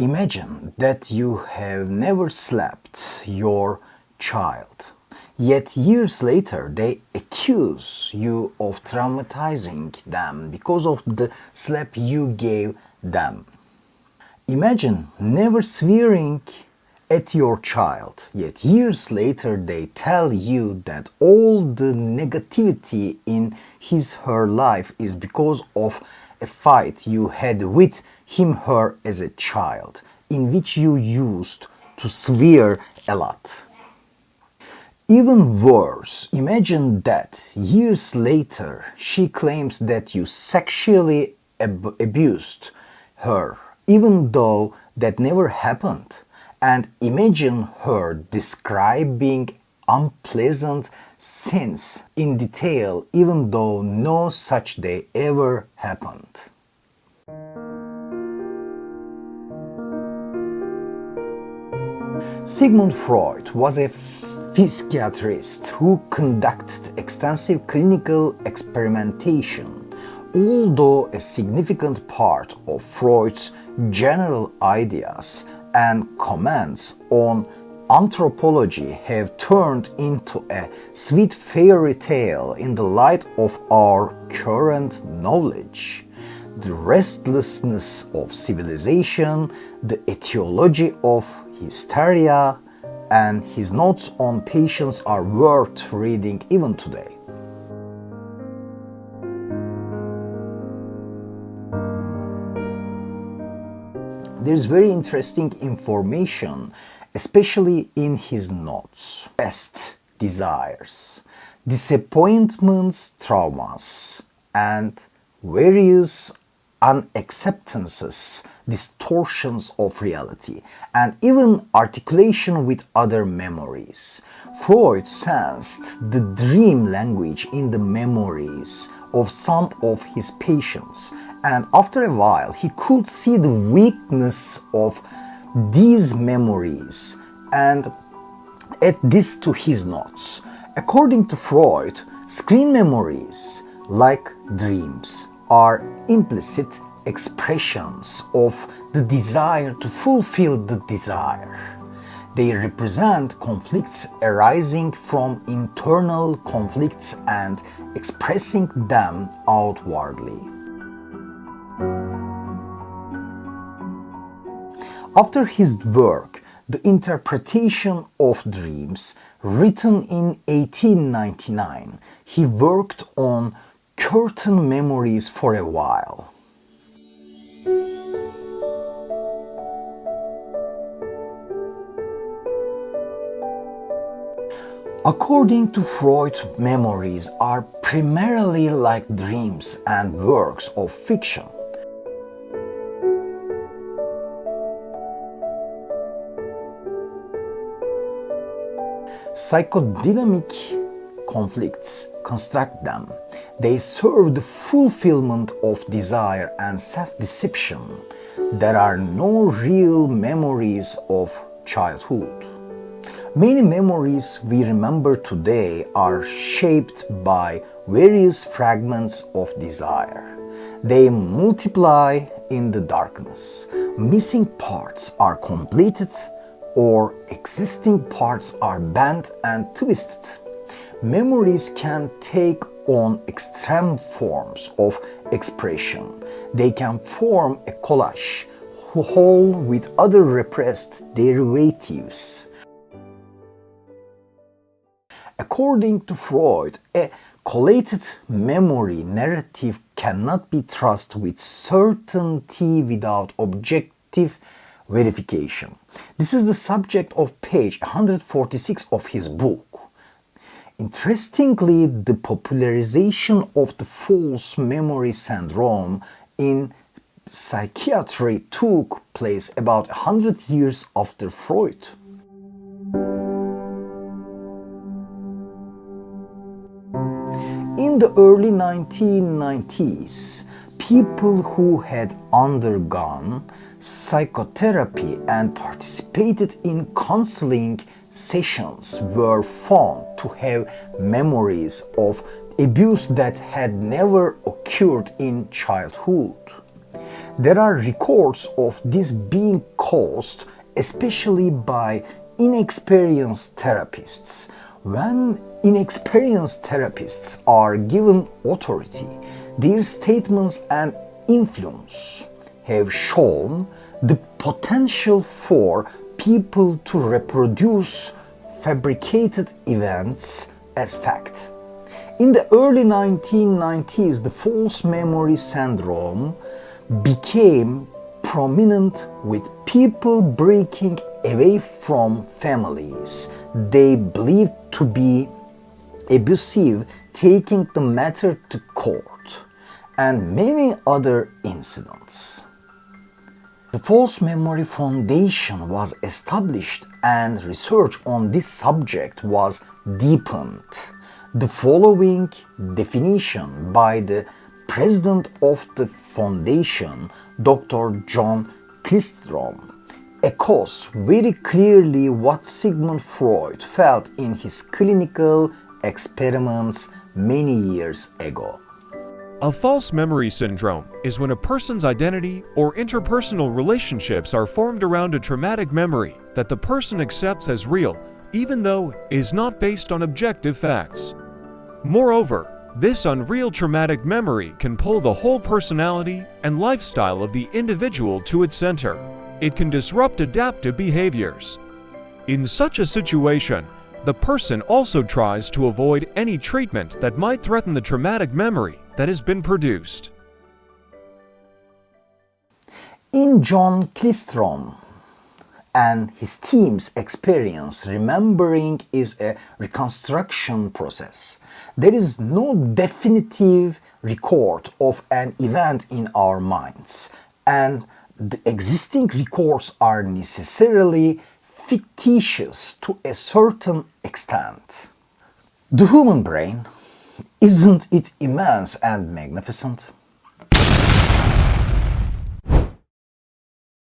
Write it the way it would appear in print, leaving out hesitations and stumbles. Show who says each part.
Speaker 1: Imagine that you have never slapped your child, yet years later they accuse you of traumatizing them because of the slap you gave them. Imagine never swearing at your child, yet years later they tell you that all the negativity in her life is because of a fight you had with her as a child, in which you used to swear a lot. Even worse, imagine that years later she claims that you sexually abused her, even though that never happened. And imagine her describing unpleasant scenes in detail, even though no such day ever happened. Sigmund Freud was a psychiatrist who conducted extensive clinical experimentation. Although a significant part of Freud's general ideas and comments on anthropology have turned into a sweet fairy tale in the light of our current knowledge. The restlessness of civilization, the etiology of hysteria, and his notes on patience are worth reading even today. There's very interesting information, especially in his notes. Best desires, disappointments, traumas, and various unacceptances, distortions of reality, and even articulation with other memories. Freud sensed the dream language in the memories of some of his patients, and after a while he could see the weakness of these memories and add this to his notes. According to Freud, screen memories, like dreams, are implicit expressions of the desire to fulfill the desire. They represent conflicts arising from internal conflicts and expressing them outwardly. After his work, The Interpretation of Dreams, written in 1899, he worked on curtain memories for a while. According to Freud, memories are primarily like dreams and works of fiction. Psychodynamic conflicts construct them. They serve the fulfillment of desire and self-deception. There are no real memories of childhood. Many memories we remember today are shaped by various fragments of desire. They multiply in the darkness. Missing parts are completed, or existing parts are bent and twisted. Memories can take on extreme forms of expression. They can form a collage whole with other repressed derivatives. According to Freud, a collated memory narrative cannot be trusted with certainty without objective verification. This is the subject of page 146 of his book. Interestingly, the popularization of the false memory syndrome in psychiatry took place about 100 years after Freud. In the early 1990s, people who had undergone psychotherapy and participated in counseling sessions were found to have memories of abuse that had never occurred in childhood. There are records of this being caused especially by inexperienced therapists. When inexperienced therapists are given authority, their statements and influence have shown the potential for people to reproduce fabricated events as fact. In the early 1990s, the false memory syndrome became prominent with people breaking away from families they believed to be abusive, taking the matter to court, and many other incidents. The False Memory Foundation was established and research on this subject was deepened. The following definition by the president of the foundation, Dr. John Klistrom, echoes very clearly what Sigmund Freud felt in his clinical experiments many years ago.
Speaker 2: A false memory syndrome is when a person's identity or interpersonal relationships are formed around a traumatic memory that the person accepts as real, even though it is not based on objective facts. Moreover, this unreal traumatic memory can pull the whole personality and lifestyle of the individual to its center. It can disrupt adaptive behaviors. In such a situation, the person also tries to avoid any treatment that might threaten the traumatic memory that has been produced.
Speaker 1: In John Klistrom and his team's experience, remembering is a reconstruction process. There is no definitive record of an event in our minds, and the existing records are necessarily fictitious to a certain extent. The human brain, isn't it immense and magnificent?